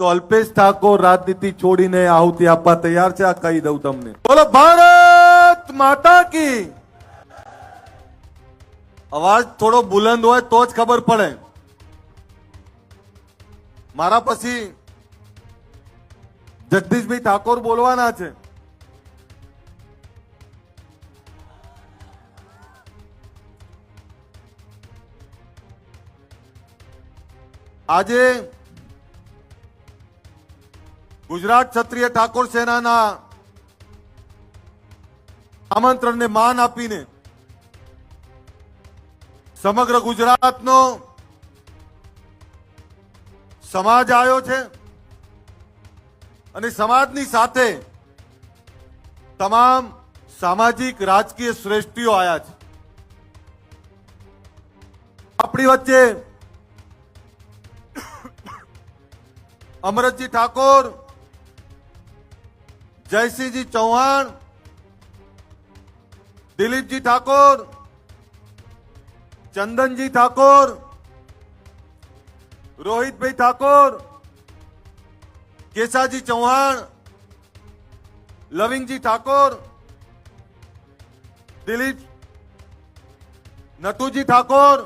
તો અલ્પેશ ઠાકોર રાજનીતિ છોડીને આહુતિ આપવા તૈયાર છે, આ કહી દઉં તમને। બોલો ભારત માતા કી। અવાજ થોડો બુલંદ હોય તો જ ખબર પડે। મારા પછી જગદીશભાઈ ઠાકોર બોલવાના છે। આજે ગુજરાત ક્ષત્રિય ઠાકોર સેનાના આમંત્રણને માન આપીને સમગ્ર ગુજરાતનો સમાજ આવ્યો છે અને સમાજની સાથે તમામ સામાજિક રાજકીય શ્રેષ્ઠીઓ આવ્યા છે। આપણી વચ્ચે અમરતજી ઠાકોર, જયસિંહજી ચૌહાણ, દિલીપજી ઠાકોર, ચંદનજી ઠાકોર, રોહિતભાઈ ઠાકોર, કેશાજી ચૌહાણ, લવિંગજી ઠાકોર, દિલીપ નટુજી ઠાકોર,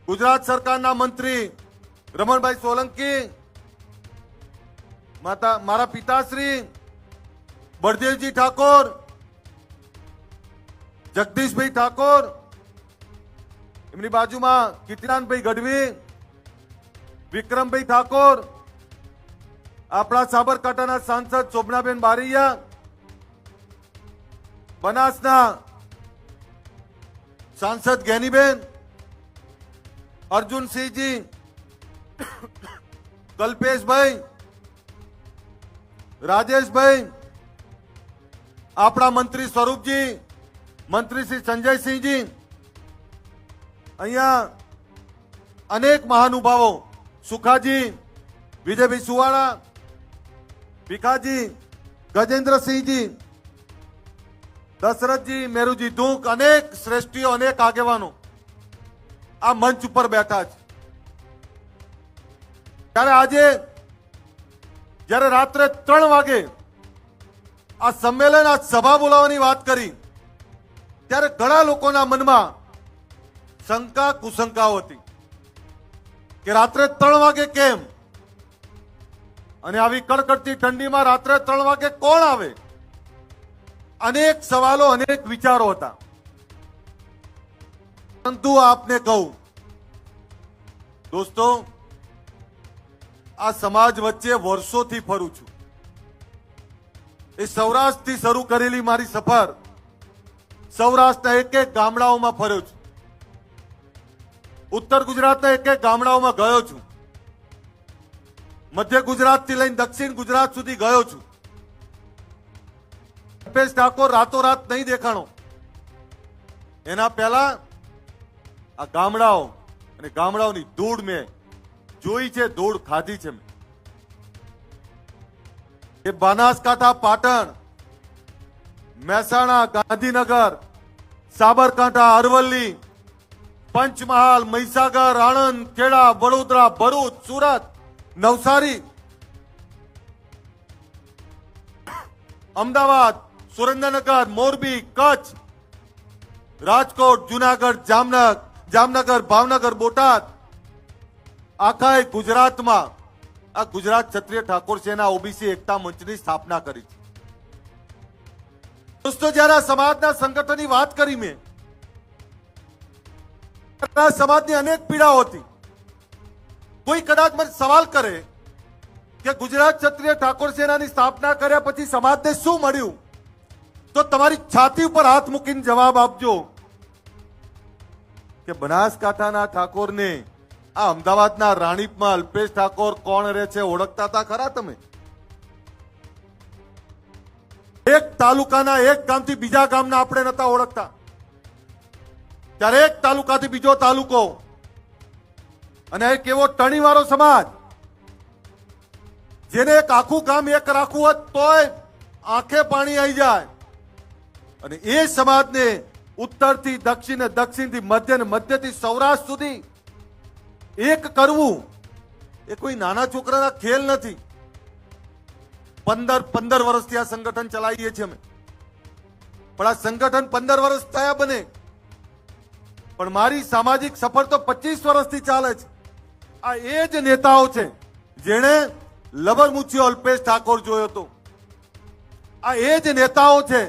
ગુજરાત સરકારના મંત્રી રમણભાઈ સોલંકી, મારા પિતાશ્રી બળદેવજી ઠાકોર, જગદીશભાઈ ઠાકોર, એમની બાજુમાં કીર્તિદાનભાઈ ગઢવી, વિક્રમભાઈ ઠાકોર, આપણા સાબરકાંઠાના સાંસદ શોભનાબેન બારૈયા, બનાસના સાંસદ જ્ઞાનીબેન, અર્જુનસિંહજી, કલ્પેશભાઈ, રાજેશભાઈ, આપણા મંત્રી સ્વરૂપજી, મંત્રી શ્રી સંજયસિંહજી, અહીંયા અનેક મહાનુભાવો, સુખાજી, વિજયભાઈ સુવાળા, ભીખાજી, ગજેન્દ્રસિંહજી, દશરથજી, મેરુજી ધૂક, અનેક શ્રેષ્ઠીઓ, અનેક આગેવાનો આ મંચ ઉપર બેઠા છે। ત્યારે આજે જ્યારે રાત્રે 3 વાગે આ સંમેલન, આ સભા બોલાવવાની વાત કરી ત્યારે ઘણા લોકોના મનમાં શંકા કુશંકાઓ હતી કે રાત્રે 3 વાગે કેમ, અને આવી કડકડતી ઠંડીમાં રાત્રે 3 વાગે કોણ આવે? અનેક સવાલો, અનેક વિચારો હતા। પરંતુ આપને કહું દોસ્તો, આ સમાજ વચ્ચે વર્ષોથી ફરું છું। એ સૌરાષ્ટ્રથી શરૂ કરેલી મારી સફર સૌરાષ્ટ્રના એક એક ગામડાઓમાં ફર્યો છું, ઉત્તર ગુજરાતના એક એક ગામડાઓમાં ગયો છું, મધ્ય ગુજરાતથી લઈને દક્ષિણ ગુજરાત સુધી ગયો છું। અલ્પેશ ઠાકોર રાતોરાત નહીં દેખાણો, એના પહેલા આ ગામડાઓ અને ગામડાઓની ધૂળ મેં જોઈ છે, ધૂળ ખાધી છે મેં। એ બનાસકાંઠા, પાટણ, મહેસાણા, ગાંધીનગર, સાબરકાંઠા, અરવલ્લી, પંચમહાલ, મહીસાગર, આણંદ, ખેડા, વડોદરા, ભરૂચ, સુરત, નવસારી, અમદાવાદ, સુરેન્દ્રનગર, મોરબી, કચ્છ, રાજકોટ, જુનાગઢ, જામનગર, ભાવનગર, બોટાદ, આખા ગુજરાતમાં આ ગુજરાત ક્ષત્રિય ઠાકોર સેના ઓબીસી એકતા મંચની સ્થાપના કરી છે। દોસ્તો, જ્યારે આ સમાજના સંગઠનની વાત કરી મેં, સમાજની અનેક પીડાઓ હતી। કોઈ કદાચ મને સવાલ કરે કે ગુજરાત ક્ષત્રિય ઠાકોર સેનાની સ્થાપના કર્યા પછી સમાજને શું મળ્યું, તો તમારી છાતી ઉપર હાથ મૂકીને જવાબ આપજો કે બનાસકાંઠાના ઠાકોરને આ અમદાવાદના રાણીપમાં અલ્પેશ ઠાકોર કોણ રહે છે ઓળખતા હતા ખરા તમે? એક તાલુકાના એક ગામથી બીજા ગામના આપણે નતા ઓળખતા, ત્યારે એક તાલુકાથી બીજો તાલુકો, અને એક એવો ટણીવાળો સમાજ જેને એક આખું ગામ એક રાખવું હોત તોય આંખે પાણી આવી જાય, અને એ સમાજને ઉત્તરથી દક્ષિણ, દક્ષિણથી મધ્ય, મધ્યથી સૌરાષ્ટ્ર સુધી એક કરવું એ કોઈ નાના છોકરાના ખેલ નથી. 15 વર્ષથી આ સંગઠન ચલાવીએ છીએ અમે. પણ આ સંગઠન 15 વર્ષ થયા બને, પણ મારી સામાજિક સફર તો 25 વર્ષથી ચાલે છે. આ એ જ નેતાઓ છે જેણે લબરમુચ્યો અલ્પેશ ઠાકોર જોયો હતો. આ એ જ નેતાઓ છે.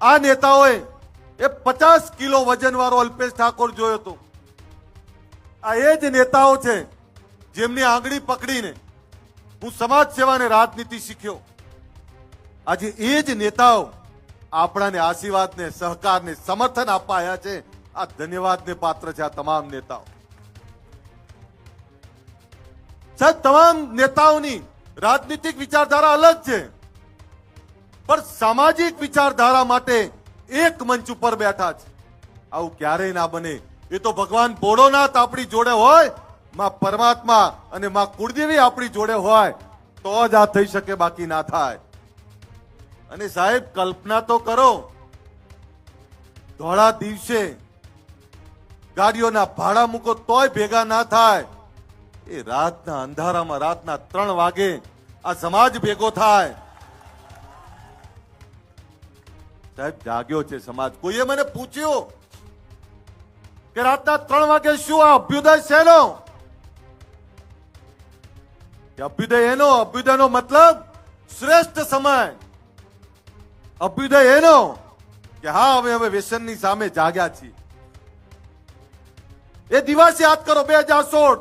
આ નેતાઓએ એ 50 કિલો વજન વાળો અલ્પેશ ઠાકોર જોયો હતો. આ એ જ નેતાઓ છે જેમની આંગળી પકડીને હું સમાજ સેવાને રાજનીતિ શીખ્યો. આજે એ જ નેતાઓ આપણાને આશીર્વાદને, સહકારને, સમર્થન આપવા આવ્યા છે. આ ધન્યવાદને પાત્ર છે આ તમામ નેતાઓ. સાહેબ, તમામ નેતાઓની રાજનીતિક વિચારધારા અલગ છે, પણ સામાજિક વિચારધારા માટે એક મંચ ઉપર બેઠા છે. આવું ક્યારેય ના બને. એ તો ભગવાન ભોળોનાથ આપણી જોડે હોય, માં પરમાત્મા અને માં કુળદેવી આપણી જોડે હોય તો જ આ થઈ શકે, બાકી ના થાય. અને સાહેબ, કલ્પના તો કરો, ધોળા દિવસે ગાડીઓના ભાડા મૂકો તોય ભેગા ના થાય. એ રાતના અંધારામાં રાતના 3 વાગે આ સમાજ ભેગો થાય. સાહેબ, જાગ્યો છે સમાજ. કોઈએ મને પૂછ્યું કે રાતના 3 વાગે શું આ અભ્યુદય શેનો? અભ્યુદયનો મતલબ શ્રેષ્ઠ સમય. અભ્યુદય એનો કે હા, હવે વ્યસનની સામે જાગ્યા છીએ. એ દિવસ યાદ કરો, 2016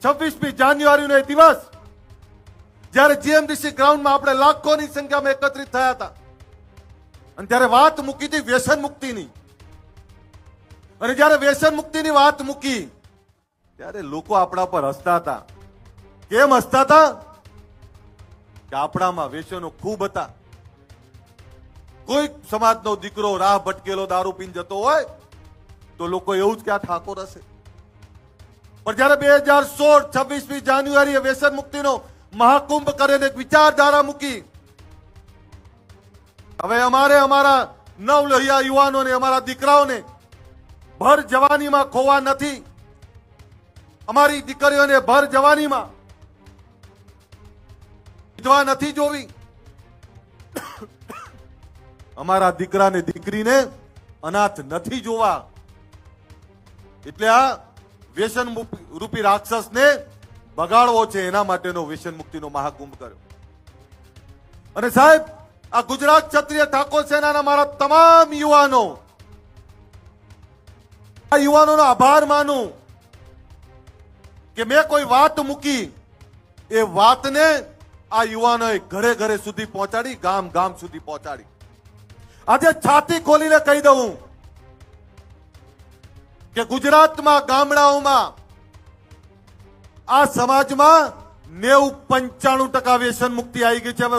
26મી જાન્યુઆરીનો એ દિવસ, જ્યારે જીએમડીસી ગ્રાઉન્ડમાં આપણે લાખોની સંખ્યામાં એકત્રિત થયા હતા. અને ત્યારે વાત મૂકી હતી વ્યસન મુક્તિની. અને જ્યારે વ્યસન મુક્તિની વાત મૂકી ત્યારે લોકો આપણા પર હસતા હતા. કેમ હસતા હતા? કે આપણામાં વ્યસનો ખૂબ હતા. કોઈ સમાજનો દીકરો રાહ ભટકેલો દારૂ પીને જતો હોય તો લોકો એવું જ કે આ ઠાકોર હશે. પણ જયારે 2016 26મી જાન્યુઆરીએ વ્યસન મુક્તિનો મહાકુંભ કરીને એક વિચારધારા મૂકી, હવે અમારા નવલોહિયા યુવાનોને, અમારા દીકરાઓને ભર જવાનીમાં ખોવા નથી. અમારી દીકરીઓને ભર જવાનીમાં વિધવા નથી જોવી. અમારા દીકરાને, દીકરીને અનાથ નથી જોવા. એટલે આ વ્યસન રૂપી રાક્ષસને બગાડવો છે, એના માટેનો વ્યસન મુક્તિનો મહાકુંભ કર્યો. અને સાહેબ, આ ગુજરાત ક્ષત્રિય ઠાકોર સેનાના મારા તમામ યુવાનો, આ યુવાનોનો આભાર માનું કે મેં કોઈ વાત મૂકી, એ વાતને આ યુવાનોએ ઘરે ઘરે સુધી પહોંચાડી, ગામ ગામ સુધી પહોંચાડી. આજે છાતી ખોલીને કહી દઉં કે ગુજરાતમાં ગામડાઓમાં આ સમાજમાં 90-95% વ્યસન મુક્તિ આવી ગઈ છે. હવે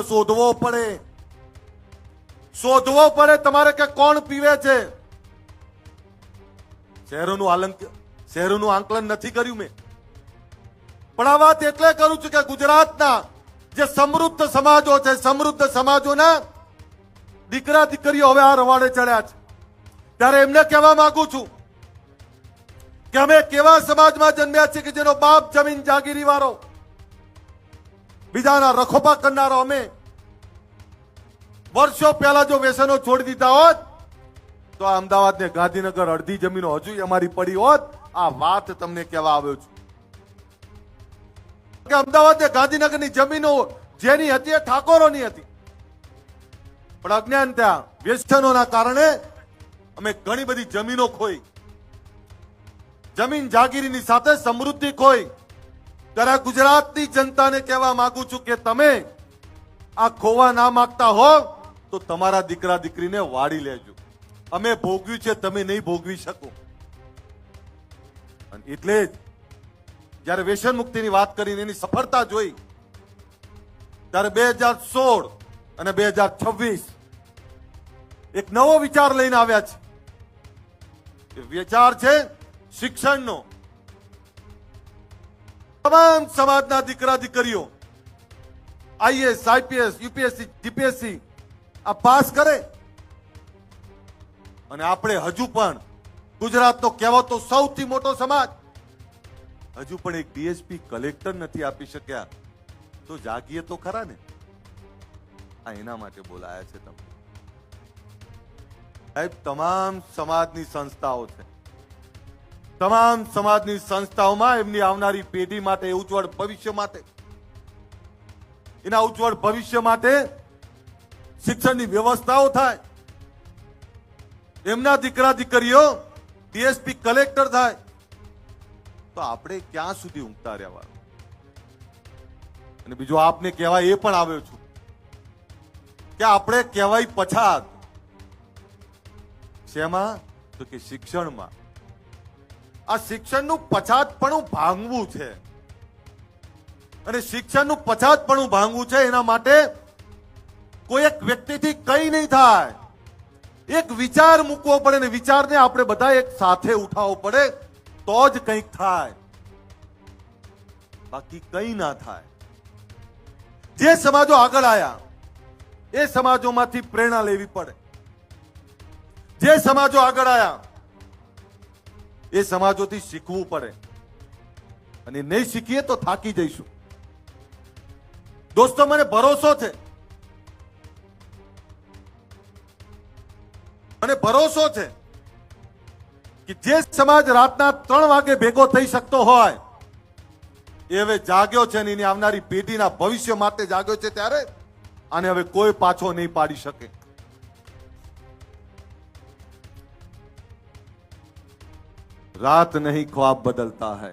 શોધવો પડે તમારે કે કોણ પીવે છે. શહેરોનું આંકલન નથી કર્યું મેં, પણ આ વાત એટલે કરું છું કે ગુજરાતના જે સમૃદ્ધ સમાજો છે, સમૃદ્ધ સમાજોના દીકરા દીકરીઓ હવે આ રવાડે ચડ્યા છે. ત્યારે એમને કહેવા માંગુ છું કે અમે કેવા સમાજમાં જન્મ્યા છીએ કે જેનો બાપ જમીન જાગીરી વાળો, બીજાના રખોપા કરનારો. અમે વર્ષો પહેલા જો વ્યસનો છોડી દીધા હોત તો આ અમદાવાદ ને ગાંધીનગર અડધી જમીનો હજુ અમારી પડી હોત. આ વાત તમને કહેવા આવ્યો છું કે અમદાવાદ ને ગાંધીનગરની જમીનો જેની હતી એ ઠાકોરોની હતી, પણ અજ્ઞાન ત્યાં વ્યસનોના કારણે અમે ઘણી બધી જમીનો ખોઈ, જમીન જાગીરીની સાથે સમૃદ્ધિ ખોઈ. ત્યારે ગુજરાતની જનતાને કહેવા માંગુ છું કે તમે આ ખોવા ના માંગતા હો તો તમારા દીકરા દીકરીને વાળી લેજો. અમે ભોગવ્યું છે, તમે નહીં ભોગવી શકો. અને એટલે જ જયારે વ્યસન મુક્તિની વાત કરીને એની સફળતા જોઈ ત્યારે 2016 અને 2026 એક નવો વિચાર લઈને આવ્યા છે. એ વિચાર છે શિક્ષણનો. તમામ સમાજના દીકરા દીકરીઓ આઈએએસ, આઈપીએસ, યુપીએસસી, જીપીએસસી આ પાસ કરે. અને આપણે હજુ પણ ગુજરાતનો કહેવાતો સૌથી મોટો સમાજ હજુ પણ એક ડીએસપી કલેક્ટર નથી આપી શક્યા, તો જાગીએ તો ખરા ને. આ એના માટે બોલાયા છે તમે. સાહેબ, તમામ સમાજની સંસ્થાઓ છે, તમામ સમાજની સંસ્થાઓમાં એમની આવનારી પેઢી માટે, ઉજ્જવળ ભવિષ્ય માટે, એના ઉજ્જવળ ભવિષ્ય માટે શિક્ષણની વ્યવસ્થાઓ થાય, એમના દીકરા દીકરીઓ ડીએસપી કલેક્ટર થાય, તો આપણે ક્યાં સુધી ઊંઘતા રહેવાનું? અને બીજું આપને કહેવાય એ પણ આવ્યો છું કે આપણે કહેવાય પછાત શેમાં? તો કે શિક્ષણમાં. આ શિક્ષણનું પછાતપણું ભાંગવું છે, અને શિક્ષણનું પછાતપણું ભાંગવું છે એના માટે કોઈ એક વ્યક્તિથી કઈ નહીં થાય. એક વિચાર મૂકવો પડે, ને વિચારને આપણે બધા એક સાથે ઉઠાવવો પડે, તો જ કંઈક થાય, બાકી કંઈ ના થાય. જે સમાજો આગળ આયા એ સમાજોમાંથી પ્રેરણા લેવી પડે. જે સમાજો આગળ આયા એ સમાજોથી શીખવું પડે, અને નહીં શીખીએ તો થાકી જઈશું. દોસ્તો, મને ભરોસો છે, મને ભરોસો છે કે જે સમાજ રાતના 3 વાગે ભેગો થઈ શકતો હોય એ હવે જાગ્યો છે, અને એની આવનારી પેઢીના ભવિષ્ય માટે જાગ્યો છે. ત્યારે આને હવે કોઈ પાછો નહીં પાડી શકે. रात नहीं ख्वाब बदलता है.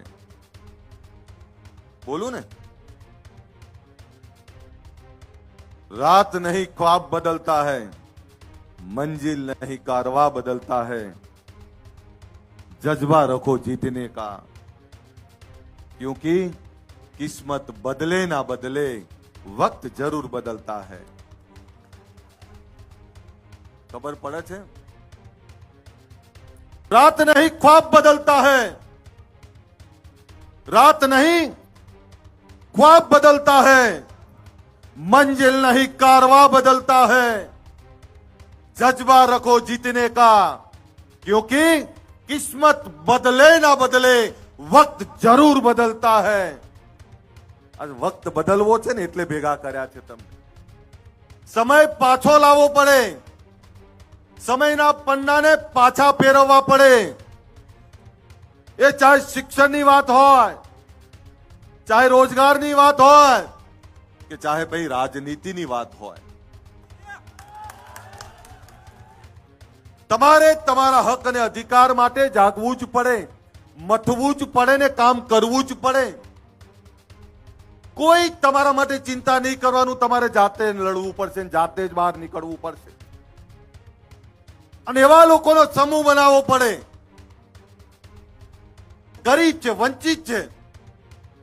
बोलू ने, रात नहीं ख्वाब बदलता है, मंजिल नहीं कारवा बदलता है, जज्बा रखो जीतने का, क्योंकि किस्मत बदले ना बदले वक्त जरूर बदलता है. खबर पड़े छे? रात नहीं ख्वाब बदलता है, रात नहीं ख्वाब बदलता है, मंजिल नहीं कारवा बदलता है, जज्बा रखो जीतने का, क्योंकि किस्मत बदले ना बदले वक्त जरूर बदलता है. आज वक्त बदलवो छे ने એટલે ભેગા કર્યા છે તમને. સમય પાછો લાવવો પડે, સમયના પન્નાને પાછા ફેરવવા પડે. એ ચાહે શિક્ષણની વાત હોય, ચાહે રોજગારની વાત હોય, કે ચાહે ભાઈ રાજનીતિની વાત હોય. તમારે તમારા હક અને અધિકાર માટે જાગવું જ પડે, મથવું જ પડે ને કામ કરવું જ પડે. કોઈ તમારા માટે ચિંતા નહીં કરવાનું, તમારે જાતે લડવું પડશે, જાતે જ બહાર નીકળવું પડશે. અને એવા લોકોનો સમૂહ બનાવવો પડે. ગરીબ છે, વંચિત છે,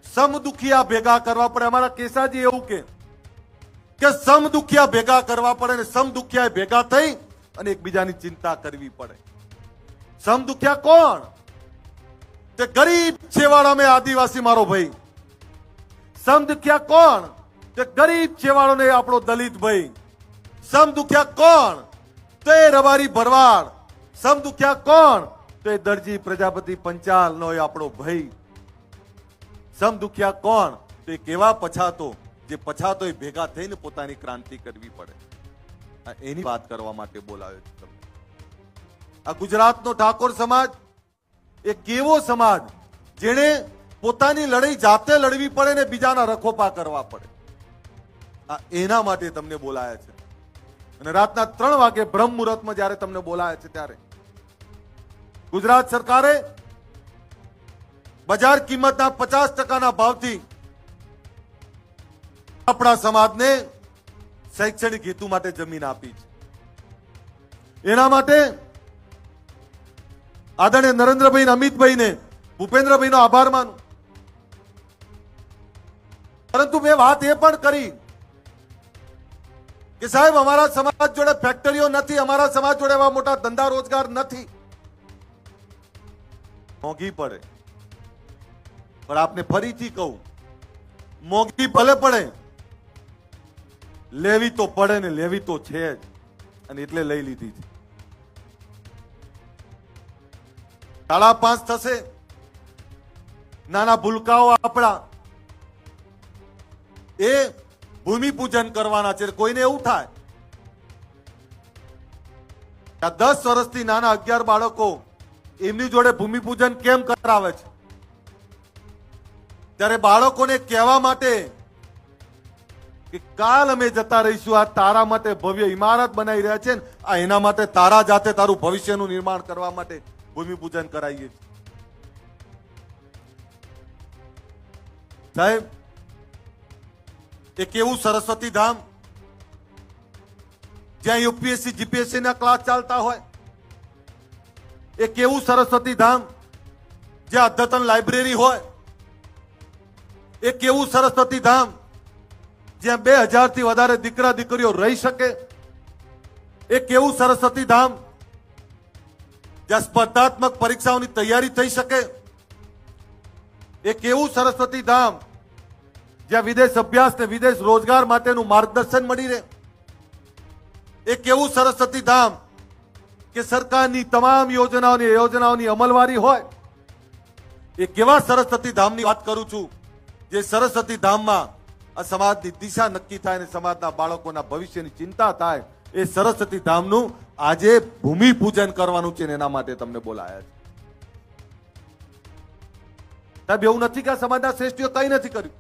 સમ દુખિયા ભેગા કરવા પડે. અમારા કેસાજી એવું કે સમ દુખિયા ભેગા કરવા પડે, ને સમ દુખિયા ભેગા થઈ અને એકબીજાની ચિંતા કરવી પડે. સમ દુખિયા કોણ? તે ગરીબ છેવાડા મેં આદિવાસી મારો ભાઈ. સમ દુખિયા કોણ? તે ગરીબ છેવાડો ને આપણો દલિત ભાઈ. સમ દુખિયા કોણ? તો એ રબારી ભરવાડ. સમ દુખિયા કોણ? તો એ દરજી પ્રજાપતિ પંચાલ નો આપણો ભાઈ. સમ દુખિયા કોણ? તો એ કેવા પછાતો, જે પછાતો એ ભેગા થઈને પોતાની ક્રાંતિ કરવી પડે. એની વાત કરવા માટે બોલાવ્યો છે તમને. આ ગુજરાતનો ઠાકોર સમાજ એ કેવો સમાજ જેને પોતાની લડાઈ જાતે લડવી પડે ને બીજાના રખોપા કરવા પડે. એના માટે તમને બોલાયા છે. અને રાતના 3 વાગે બ્રહ્મ મુહૂર્તમાં જયારે તમને બોલાયા છે ત્યારે ગુજરાત સરકારે બજાર કિંમતના 50% ભાવથી આપણા સમાજને શૈક્ષણિક હેતુ માટે જમીન આપી છે. એના માટે આદરણીય નરેન્દ્રભાઈ, અમિતભાઈ ને ભૂપેન્દ્રભાઈ નો આભાર માનું. પરંતુ મેં વાત એ પણ કરી કે સાહેબ, અમારા સમાજ જોડે ફેક્ટરીઓ નથી, અમારા સમાજ જોડે એવા મોટા ધંધા રોજગાર નથી. મોંઘી પડે, પણ આપને ફરીથી કહું, મોંઘી ભલે પડે, લેવી તો પડે ને, લેવી તો છે જ, અને એટલે લઈ લીધી છે. 5.5 થશે, નાના ભૂલકાઓ આપણા એ ભૂમિપૂજન કરવાના છે. કોઈને એવું થાય આ 10 વર્ષથી નાના 11 બાળકો એમની જોડે ભૂમિપૂજન કેમ કરાવે છે? ત્યારે બાળકોને કહેવા માટે કે કાલ અમે જતા રહીશું, આ તારા માટે ભવ્ય ઇમારત બનાવી રહ્યા છે, આ એના માટે તારા જાતે તારું ભવિષ્યનું નિર્માણ કરવા માટે ભૂમિપૂજન કરાવીએ છીએ. સાહેબ, એક એવું સરસ્વતી ધામ જ્યાં યુપીએસસી જીપીએસસી ના ક્લાસ ચાલતા હોય, એક એવું સરસ્વતી ધામ જ્યાં અદ્યતન લાઇબ્રેરી હોય, એક એવું સરસ્વતી ધામ જ્યાં 2000 થી વધારે દીકરા દીકરીઓ રહી શકે, એક એવું સરસ્વતી ધામ જ્યાં સ્પર્ધાત્મક પરીક્ષાઓની તૈયારી થઈ શકે, એક એવું સરસ્વતી ધામ જ્યાં વિદેશ અભ્યાસ ને વિદેશ રોજગાર માટેનું માર્ગદર્શન મળી રહે, એક એવું સરસ્વતી ધામ કે સરકારની તમામ યોજનાઓની અમલવારી હોય. એક એવા સરસ્વતી ધામની વાત કરું છું જે સરસ્વતી ધામમાં આ સમાજની દિશા નક્કી થાય અને સમાજના બાળકોના ભવિષ્યની ચિંતા થાય. એ સરસ્વતી ધામનું આજે ભૂમિપૂજન કરવાનું છે, એના માટે તમને બોલાયા છે. સાહેબ, એવું નથી કે આ સમાજના શ્રેષ્ઠીઓ કંઈ નથી કર્યું.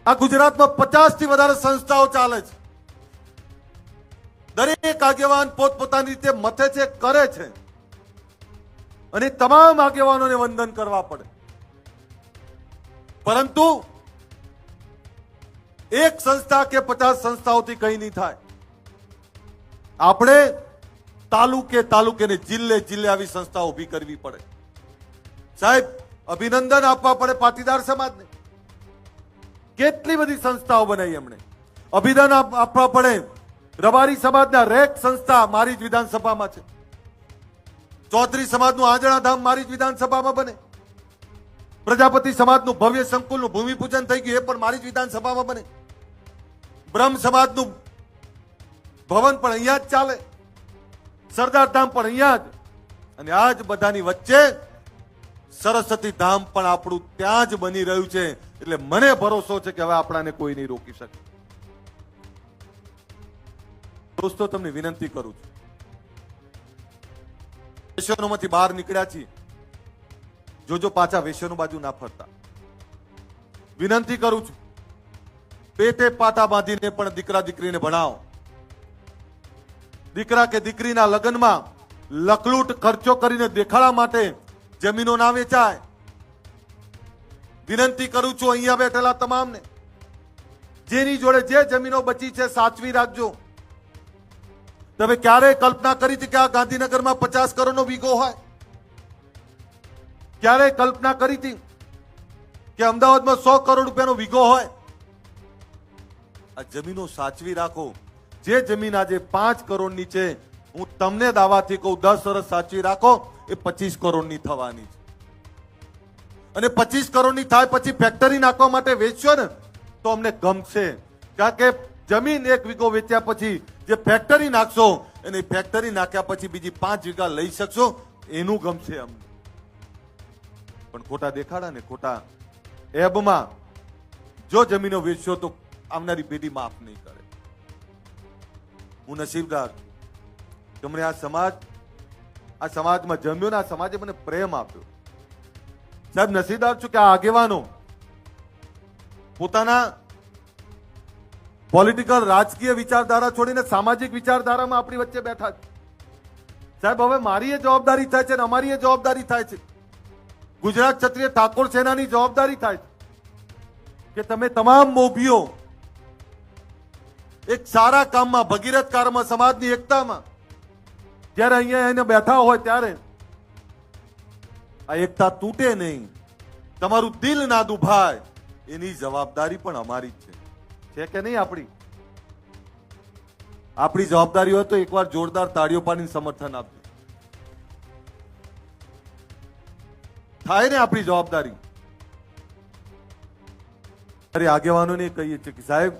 આ ગુજરાતમાં 50 થી વધારે સંસ્થાઓ ચાલે છે. દરેક આગેવાન પોતપોતાની રીતે મથે છે, કરે છે, અને તમામ આગેવાનોને વંદન કરવા પડે. પરંતુ એક સંસ્થા કે 50 સંસ્થાઓથી કંઈ નહીં થાય. આપણે તાલુકે ને જિલ્લે આવી સંસ્થાઓ ઊભી કરવી પડે. સાહેબ, અભિનંદન આપવા પડે પાટીદાર સમાજને. કેટલી બધી સંસ્થાઓ બનાવી એમણે. અભિનંદન આપવા પડે રબારી સમાજના રેક સંસ્થા મારી જ વિધાનસભામાં છે. ચૌધરી સમાજનું આંજણા ધામ મારી જ વિધાનસભામાં બને. પ્રજાપતિ સમાજનું ભવ્ય સંકુલનું ભૂમિપૂજન થઈ ગયું, એ પણ મારી જ વિધાનસભામાં બને. બ્રહ્મ સમાજનું ભવન પણ અહીંયા જ ચાલે. સરદાર ધામ પણ અહીંયા જ. અને આ જ બધાની વચ્ચે સરસ્વતી ધામ પણ આપણું ત્યાં જ બની રહ્યું છે. એટલે મને ભરોસો છે કે હવે આપણાને કોઈ નહીં રોકી શકે. દોસ્તો, તમને વિનંતી કરું છું, વેસનોમાંથી બહાર નીકળ્યા છીએ, જોજો પાછા વેસનો બાજુ ના ફરતા. વિનંતી કરું છું, પેટે પાટા બાંધીને પણ દીકરા દીકરીને ભણાવો. દીકરા કે દીકરીના લગ્નમાં લકલૂટ ખર્ચો કરીને દેખાડા માટે જમીનો ના વેચાય. વિનંતી કરું છું અહીંયા બેઠેલા તમામને, જેની જોડે જે જમીનો બચી છે સાચવી રાખજો. તમે ક્યારે કલ્પના કરી હતી કે આ ગાંધીનગરમાં 50 કરોડનો વીઘો હોય? ક્યારે કલ્પના કરી હતી કે અમદાવાદમાં 100 કરોડ રૂપિયાનો વીઘો હોય? આ જમીનો સાચવી રાખો. જે જમીન આજે 5 કરોડની છે, હું તમને દાવાથી કહું 10 વર્ષ સાચવી રાખો, એ 25 કરોડની થવાની છે. અને 25 કરોડની થાય પછી ફેક્ટરી નાખવા માટે વેચશો ને તો અમને ગમશે. કારણ કે જમીન 1 વીઘો વેચ્યા પછી જે ફેક્ટરી નાખશો અને ફેક્ટરી નાખ્યા પછી બીજી 5 વીઘા લઈ શકશો, એનું ગમશે અમને. પણ ખોટા દેખાડા ને ખોટા એબમાં જો જમીનો વેચશો તો આવનારી પેઢી માફ નહીં કરે. હું નસીબદાર છું કે મને આ સમાજમાં જમ્યો ને આ સમાજે મને પ્રેમ આપ્યો. સાહેબ, નસીબદાર છું કે આ આગેવાનો પોતાના પોલિટિકલ રાજકીય વિચારધારા છોડીને સામાજિક વિચારધારામાં આપણી વચ્ચે બેઠા છે. સાહેબ, હવે મારી એ જવાબદારી થાય છે અને અમારી એ જવાબદારી થાય છે, ગુજરાત ક્ષત્રિય ઠાકોર સેનાની જવાબદારી થાય છે કે તમે તમામ મોભીઓ એક સારા કામમાં, ભગીરથ કાર્યમાં, સમાજની એકતામાં જ્યારે અહીંયા એને બેઠા હોય ત્યારે આ એકતા તૂટે નહીં, તમારું દિલ ના દુભાય, એની જવાબદારી પણ અમારી જ છે કે નહીં? આપણી જવાબદારી હોય તો એકવાર જોરદાર તાળીઓ પાડીને સમર્થન આપજો. થાય ને આપણી જવાબદારી? અરે, આગેવાનોને કહીએ છીએ કે સાહેબ,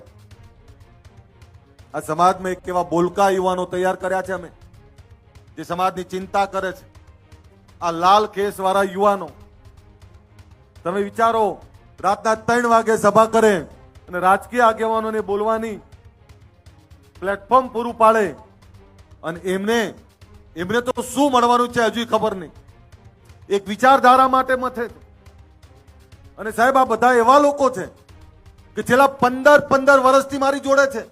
આ સમાજમાં એક એવા બોલકા યુવાનો તૈયાર કર્યા છે અમે, જે સમાજની ચિંતા કરે છે. આ લાલ કેસ વાળા યુવાનો, તમે વિચારો, રાતના 3 વાગે સભા કરે અને રાજકીય આગેવાનોને બોલવાની પ્લેટફોર્મ પૂરું પાડે અને એમને તો શું મળવાનું છે હજુ ખબર નહીં. એક વિચારધારા માટે મથે છે. અને સાહેબ, આ બધા એવા લોકો છે કે છેલ્લા 15 વર્ષથી મારી જોડે છે.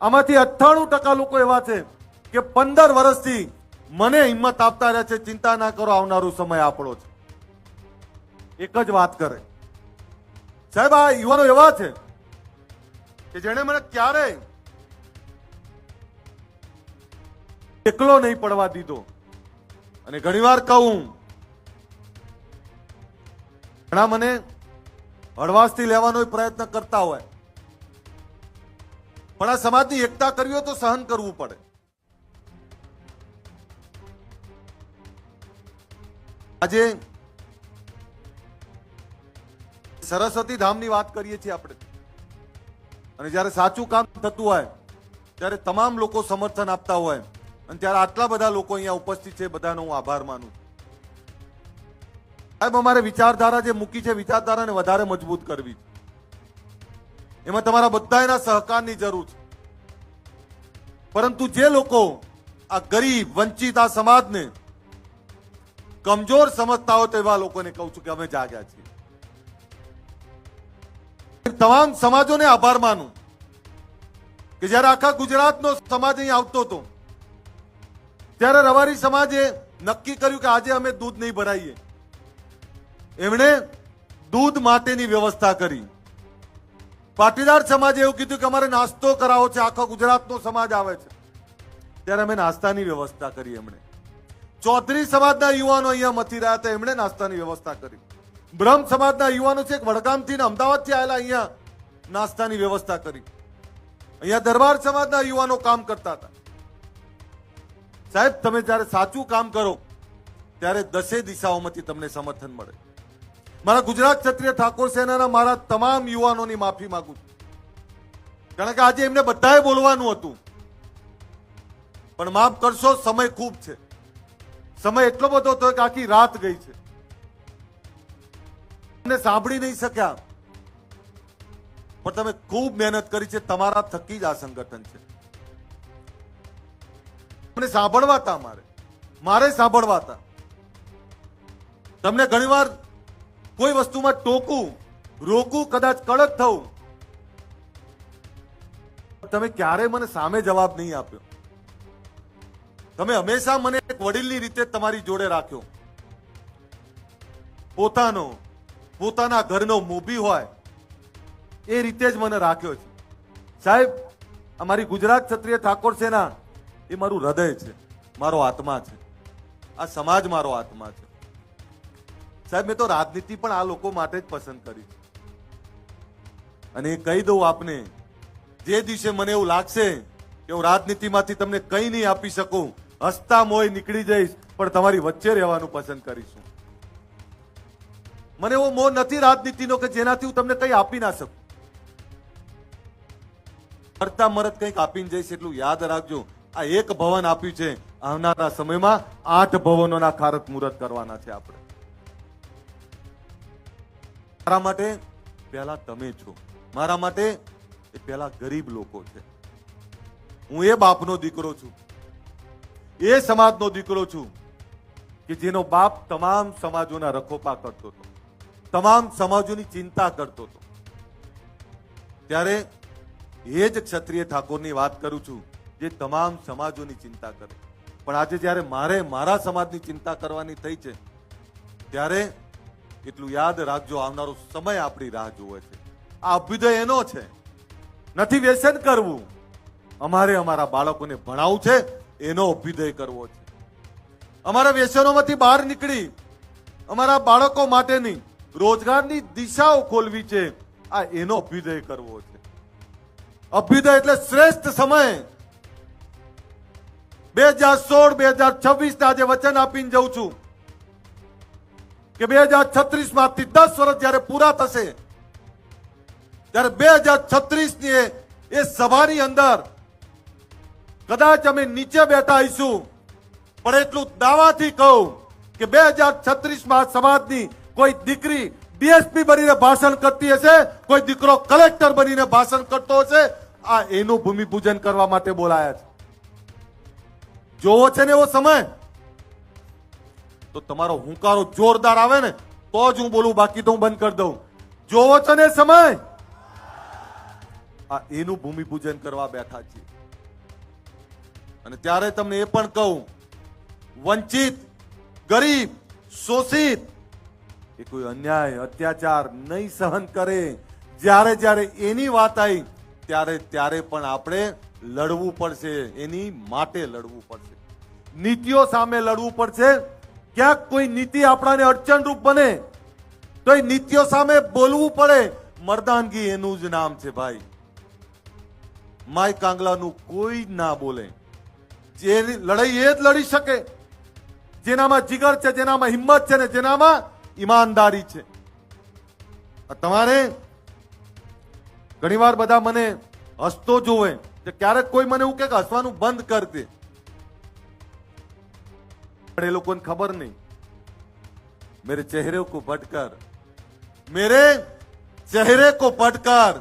આમાંથી 98% લોકો એવા છે કે 15 વર્ષથી મને હિંમત આપતા રહ્યા છે, ચિંતા ના કરો, આવનારો સમય આપણો છે. એક જ વાત કરે સાહેબ, આ યુવાનો એવા છે કે જેણે મને ક્યારેય એકલો નહીં પડવા દીધો. અને ઘણીવાર કહું, ઘણા મને હળવાશથી લેવાનો પ્રયત્ન કરતા હોય, પણ આ સમાજની એકતા કરવી હોય તો સહન કરવું પડે. આજે સરસ્વતી ધામની વાત કરીએ છીએ આપણે, અને જ્યારે સાચું કામ થતું હોય ત્યારે તમામ લોકો સમર્થન આપતા હોય, અને ત્યારે આટલા બધા લોકો અહીંયા ઉપસ્થિત છે, બધાનો હું આભાર માનું છું. સાહેબ, અમારે વિચારધારા જે મૂકી છે, વિચારધારાને વધારે મજબૂત કરવી છે. એમાં તમારા બધાના સહકારની જરૂર છે. પરંતુ જે લોકો આ ગરીબ વંચિત આ સમાજને કમજોર સમજતા હોય તેવા લોકોને કહું છું કે અમે જાગ્યા છીએ. તમામ સમાજોને આભાર માનું કે જ્યારે આખા ગુજરાતનો સમાજ અહીં આવતો હતો ત્યારે રબારી સમાજે નક્કી કર્યું કે આજે અમે દૂધ નહીં ભરાઈએ. એમણે દૂધ માટેની વ્યવસ્થા કરી. પાટીદાર સમાજે એવું કીધું કે અમારે નાસ્તો કરાવો છે, આખો ગુજરાતનો સમાજ આવે છે, ત્યારે અમે નાસ્તાની વ્યવસ્થા કરી. એમણે ચૌધરી સમાજના યુવાનો અહીંયા મથી રહ્યા હતા, એમણે નાસ્તાની વ્યવસ્થા કરી. બ્રહ્મ સમાજના યુવાનો છે, વડગામથી ને અમદાવાદથી આવેલા, અહીંયા નાસ્તાની વ્યવસ્થા કરી. અહીંયા દરબાર સમાજના યુવાનો કામ કરતા હતા. સાહેબ, તમે જ્યારે સાચું કામ કરો ત્યારે 10 દિશાઓમાંથી તમને સમર્થન મળે. મારા ગુજરાત ક્ષત્રિય ઠાકોર સેનાના મારા તમામ યુવાનોની માફી માંગુ છું, કારણ કે આજે એમને બધાએ બોલવાનું હતું, પણ માફ કરશો, સમય ખૂબ છે. સમય એટલો બધો હતો કે આખી રાત ગઈ છે, તમને સાંભળી નહીં શક્યા, પણ તમે ખૂબ મહેનત કરી છે. તમારા થકી જ આ સંગઠન છે. તમને સાંભળવા હતા, મારે સાંભળવા હતા. તમને ઘણીવાર કોઈ વસ્તુમાં ટોકું, રોકું, કદાચ કડક થવું, તમે ક્યારે મને સામે જવાબ નહીં આપ્યો. તમે હંમેશા મને એક વડીલની રીતે તમારી જોડે રાખ્યો. પોતાના ઘરનો મોભી હોય એ રીતે જ મને રાખ્યો છે. સાહેબ, અમારી ગુજરાત ક્ષત્રિય ઠાકોર સેના એ મારું હૃદય છે, મારો આત્મા છે. આ સમાજ મારો આત્મા છે. સાહેબ, મેં તો રાજનીતિ પણ આ લોકો માટે જ પસંદ કરી છે. અને એ કહી દઉં આપને, જે દિવસે મને એવું લાગશે કે હું રાજનીતિમાંથી તમને કંઈ નહીં આપી શકું, હસતા મોય નીકળી જઈશ, પણ તમારી વચ્ચે રહેવાનું પસંદ કરીશું. મને એવો મોહ નથી રાજનીતિનો કે જેનાથી હું તમને કંઈ આપી ના શકું. કરતા મરત કંઈક આપીને જઈશ, એટલું યાદ રાખજો. આ એક ભવન આપ્યું છે, આવનારા સમયમાં 8 ભવનોના ખારત મુહૂર્ત કરવાના છે આપણે. મારા માટે પહેલા તમે છો, મારા માટે એ પહેલા ગરીબ લોકો છે. હું એ બાપનો દીકરો છું, એ સમાજનો દીકરો છું કે જેનો બાપ તમામ સમાજોના રખોપા કરતો હતો, તમામ સમાજોની ચિંતા કરતો હતો. ત્યારે એ જ ક્ષત્રિય ઠાકોરની વાત કરું છું જે તમામ સમાજોની ચિંતા કરે. પણ આજે જ્યારે મારા સમાજની ચિંતા કરવાની થઈ છે, ત્યારે એટલું યાદ રાખજો, આવનારો સમય આપણી રાહ જોવે છે. આ અભ્યુદય એનો છે, નથી વ્યસન કરવું. અમારે અમારા બાળકોને ભણાવવું છે, એનો અભ્યુદય કરવો છે. અમારા વ્યસનોમાંથી બહાર નીકળી અમારા બાળકો માટેની રોજગારની દિશાઓ ખોલવી છે, આ એનો અભ્યુદય કરવો છે. અભ્યુદય એટલે શ્રેષ્ઠ સમય 2016-2026 આજે વચન આપીને જઉં છું કે 2036 માંથી 10 વર્ષ જયારે પૂરા થશે ત્યારે 2036 ની એ સભાની અંદર કદાચ અમે નીચે બેઠા આવીશું, પણ એટલું દાવાથી કહું કે 2036 માં સમાજની કોઈ દીકરી ડીએસપી બનીને ભાષણ કરતી હશે, કોઈ દીકરો કલેક્ટર બનીને ભાષણ કરતો હશે. આ એનું ભૂમિપૂજન કરવા માટે બોલાયા છે. જોવો છે ને એવો સમય, તો તમારો હુંકારો જોરદાર આવે ને તો જ હું બોલું, બાકી તો હું બંધ કરી દઉં. જોવો છો ને સમય, આ એનું ભૂમિપૂજન કરવા બેઠા છીએ. અને ત્યારે તમને એ પણ કહું, વંચિત, ગરીબ, શોષિત એ કોઈ અન્યાય અત્યાચાર નહીં સહન કરે. જ્યારે જ્યારે એની વાત આવી ત્યારે પણ આપણે લડવું પડશે, એની માટે લડવું પડશે, નીતિઓ સામે લડવું પડશે. ક્યાંક કોઈ નીતિ આપણાને અડચણરૂપ બને તો એ નીતિઓ સામે બોલવું પડે. મર્દાનગી એનું જ નામ છે ભાઈ. માય કાંગલાનું કોઈ ના બોલે. જે લડાઈ એ જ લડી શકે જેનામાં જીગર છે, જેનામાં હિંમત છે ને જેનામાં ઈમાનદારી છે. તમારે ઘણીવાર બધા મને હસતો જોવે, ક્યારેક કોઈ મને એવું કે હસવાનું બંધ કર દે, પણ એ લોકોને ખબર નહીં मेरे चेहरे को पढ़कर, मेरे चेहरे को पढ़कर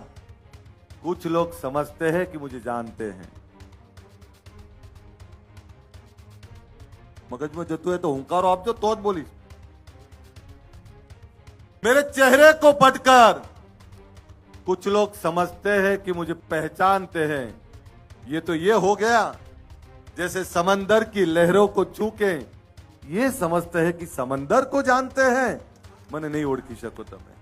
कुछ लोग समझते हैं कि मुझे जानते हैं. મગજમાં જતું હોય તો હુંકારો આપજો તો જ બોલીશ. मेरे चेहरे को पढ़कर कुछ लोग समझते हैं कि मुझे पहचानते हैं. ये तो ये हो गया जैसे समंदर की लहरों को छू के ये समझते हैं कि समंदर को जानते हैं. મને નહીં ઓળખી શકો, તમે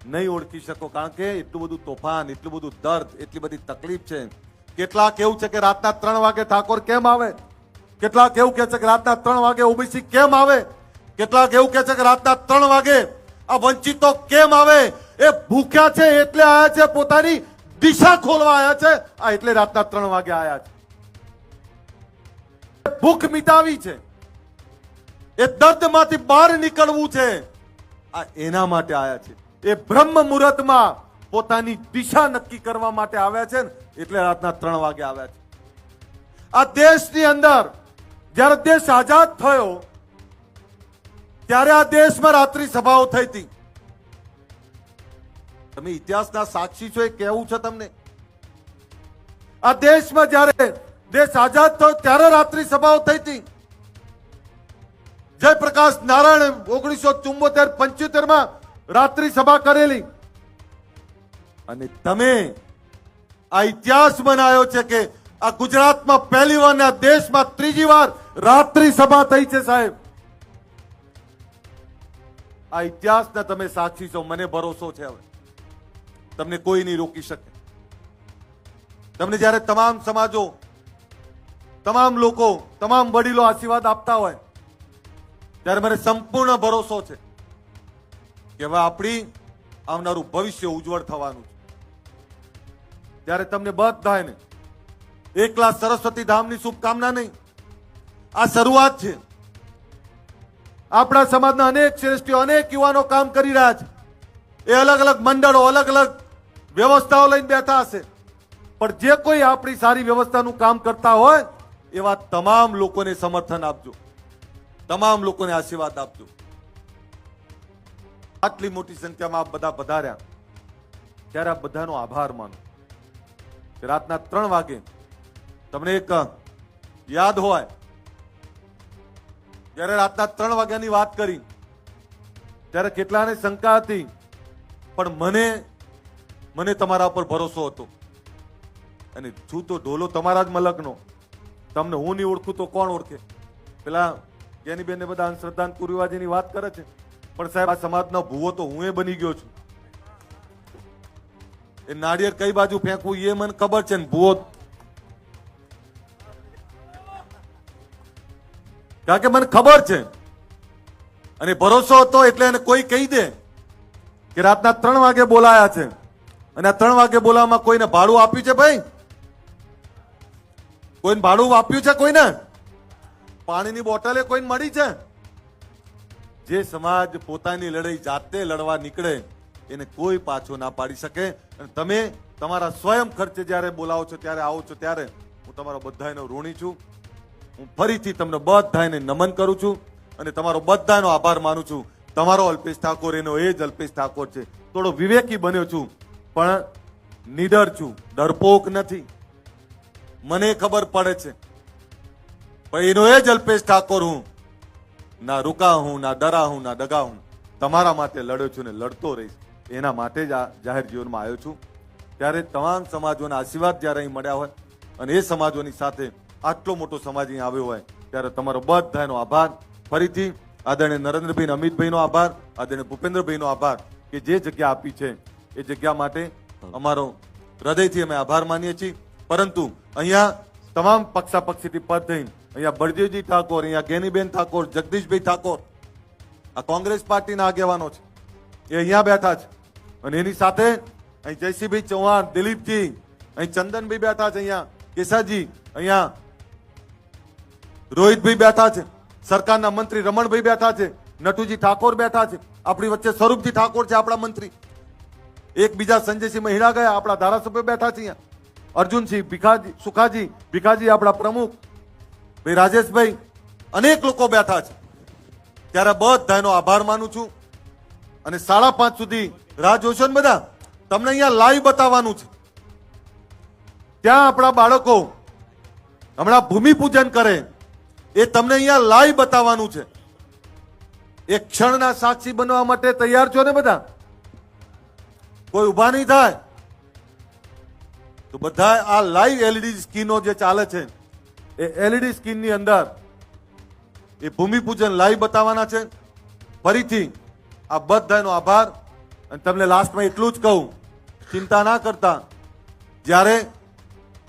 નહીં ઓળખી શકો, કારણ કે એટલું બધું તોફાન, એટલું બધું દર્દ, એટલી બધી તકલીફ છે. કેટલાક એવું છે કે રાતના 3 વાગે ઠાકોર કેમ આવે, કેટલાક એવું કહે છે કે રાતના 3 વાગે ઓબીસી કેમ આવે, કેટલાક એવું કહે છે કે રાતના 3 વાગે આ વંચિતો કેમ આવે. એ ભૂખ્યા છે એટલે આયા છે, પોતાની દિશા ખોલવા આયા છે, આ એટલે રાતના 3 વાગે આયા છે. ભૂખ મિટાવી છે, એ દર્દમાંથી બહાર નીકળવું છે, આ એના માટે આયા છે. એ બ્રહ્મ મુહૂર્તમાં પોતાની દિશા નક્કી કરવા માટે આવ્યા છે ને એટલે રાતના 3 વાગે આવ્યા છે. આ દેશની અંદર જ્યારે દેશ આઝાદ થયો ત્યારે આ દેશમાં રાત્રિ સભાઓ થઈ હતી. તમે ઇતિહાસના સાક્ષી છો, એ કહેવું છે તમને. આ દેશમાં જ્યારે દેશ આઝાદ થયો ત્યારે રાત્રિ સભાઓ થઈ હતી. જયપ્રકાશ નારાયણ 1974-75 માં રાત્રિ સભા કરેલી. અને તમે આ ઇતિહાસ બનાવ્યો છે કે આ ગુજરાતમાં પહેલી વાર ને આ દેશમાં ત્રીજી વાર રાત્રિ સભા થઈ છે. સાહેબ, આ ઇતિહાસના તમે સાક્ષી છો. મને ભરોસો છે હવે તમને કોઈ નહીં રોકી શકે. તમને જ્યારે તમામ સમાજો, તમામ લોકો, તમામ વડીલો આશીર્વાદ આપતા હોય ત્યારે મને સંપૂર્ણ ભરોસો છે કે હવે આપણી આવનારું ભવિષ્ય ઉજ્જવળ થવાનું છે. ત્યારે તમને બધાને એકલા સરસ્વતી ધામની શુભકામના નહીં, આ શરૂઆત છે. આપણા સમાજના અનેક શ્રેષ્ઠીઓ, અનેક યુવાનો કામ કરી રહ્યા છે. એ અલગ અલગ મંડળો, અલગ અલગ વ્યવસ્થાઓ લઈને બેઠા હશે, પણ જે કોઈ આપણી સારી વ્યવસ્થાનું કામ કરતા હોય એવા તમામ લોકોને સમર્થન આપજો, તમામ લોકોને આશીર્વાદ આપજો. આટલી મોટી સંખ્યામાં આપ બધા પધાર્યા ત્યારે આપ બધાનો આભાર માનો. રાતના 3 વાગે તમને એક યાદ હોય, જ્યારે રાતના 3 વાગ્યાની વાત કરી ત્યારે કેટલાને શંકા હતી, પણ મને તમારા પર ભરોસો હતો. અને છું તો ઢોલો તમારા જ મલકનો, તમને હું નહીં ઓળખું તો કોણ ઓળખે. પેલા જ્ઞાનીબેન ને બધા અંધશ્રદ્ધા કુરિવાજીની વાત કરે છે, પણ સાહેબ આ સમાજનો ભૂવો તો હું બની ગયો છું. એ નાળિયેર કઈ બાજુ ફેંકવું એ મને ખબર છે ને ભૂવો, કારણ કે મને ખબર છે અને ભરોસો હતો. એટલે એને કોઈ કહી દે કે રાતના 3 વાગે બોલાયા છે અને આ 3 વાગે બોલાવવામાં કોઈને ભાડું આપ્યું છે? ભાઈ, કોઈને ભાડું આપ્યું છે? કોઈને પાણીની બોટલે કોઈને મળી છે? જે સમાજ પોતાની લડાઈ જાતે લડવા નીકળે એને કોઈ પાછો ના પાડી શકે. અને તમે તમારા સ્વયં ખર્ચે જ્યારે બોલાવો છો, ત્યારે આવો છો, ત્યારે હું તમારો બધાનો ઋણી છું. હું ફરીથી તમને બધાને નમન કરું છું અને તમારો બધાનો આભાર માનું છું તમારો અલ્પેશ ઠાકોર એનો એ જ અલ્પેશ ઠાકોર છે. થોડો વિવેકી બન્યો છું, પણ નીડર છું, ડરપોક નથી. મને ખબર પડે છે પણ એનો એ જ અલ્પેશ ઠાકોર હું. ના રૂકા હું, ના ડરા હું, ના ડગા હું. તમારા માટે લડ્યો છું ને લડતો રહીશ. એના માટે જ આ જાહેર જીવનમાં આવ્યો છું. ત્યારે તમામ સમાજોના આશીર્વાદ જ્યારે અહીં મળ્યા હોય અને એ સમાજોની સાથે આટલો મોટો સમાજ અહીં આવ્યો હોય ત્યારે તમારો બધાનો આભાર. ફરીથી આદરણીય નરેન્દ્રભાઈ, અમિતભાઈનો આભાર, આદરણીય ભૂપેન્દ્રભાઈનો આભાર કે જે જગ્યા આપી છે એ જગ્યા માટે અમારો હૃદયથી અમે આભાર માનીએ છીએ. પરંતુ અહીંયા તમામ પક્ષાપક્ષીથી પદ થઈને અહીંયા બળદેવજી ઠાકોર, અહીંયા ગેનીબેન ઠાકોર, જગદીશભાઈ ઠાકોર, આ કોંગ્રેસ પાર્ટીના આગેવાનો છે, એ અહીંયા બેઠા છે. અને એની સાથે અહીં જયસિંહભાઈ ચૌહાણ, દિલીપજી, અહીં ચંદનભાઈ બેઠા છે, અહીંયા કેસાજી, અહીંયા રોહિતભાઈ બેઠા છે, સરકારના મંત્રી રમણભાઈ બેઠા છે, નટુજી ઠાકોર બેઠા છે, આપણી વચ્ચે સ્વરૂપજી ઠાકોર છે આપણા મંત્રી, એક બીજા સંજયસિંહ મહિડા ગયા, આપણા ધારાસભ્ય બેઠા છે, અહીંયા અર્જુનસિંહ ભીખાજી, સુખાજી ભીખાજી આપણા પ્રમુખ, ભાઈ રાજેશભાઈ, અનેક લોકો બેઠા છે. ત્યારે બધાનો આભાર માનું છું. અને 5:30 સુધી રાહ જોશો ને બધા, તમને અહીંયા લાઈવ બતાવવાનું છે. ત્યાં આપણા બાળકો હમણાં ભૂમિપૂજન કરે એ તમને અહીંયા લાઈવ બતાવવાનું છે. એક ક્ષણના સાક્ષી બનવા માટે તૈયાર છો ને બધા? કોઈ ઉભા નહીં થાય તો બધા આ લાઈવ એલઈડી સ્ક્રીનો જે ચાલે છે એ એલઈડી સ્ક્રીનની અંદર એ ભૂમિપૂજન લાઈવ બતાવવાના છે. ફરીથી આ બધાનો આભાર. અને તમને લાસ્ટમાં એટલું જ કહું, ચિંતા ના કરતા. જ્યારે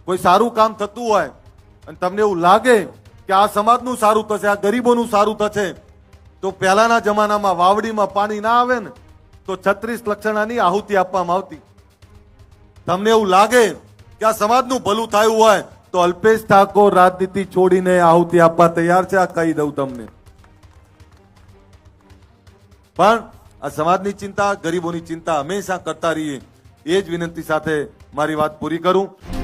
કોઈ સારું કામ થતું હોય અને તમને એવું લાગે કે આ સમાજનું સારું થશે, આ ગરીબોનું સારું થશે, તો પહેલાના જમાનામાં વાવડીમાં પાણી ના આવે ને તો 36 લક્ષણાની આહુતિ આપવામાં આવતી. તમને એવું લાગે કે આ સમાજનું ભલું થયું હોય તો અલ્પેશ ઠાકોર રાજનીતિ છોડીને આહુતિ આપવા તૈયાર છે. આ કહી દઉં તમને. પણ આ સમાજની ચિંતા, ગરીબોની ચિંતા હંમેશા કરતા રહીએ, એ જ વિનંતી સાથે મારી વાત પૂરી કરું.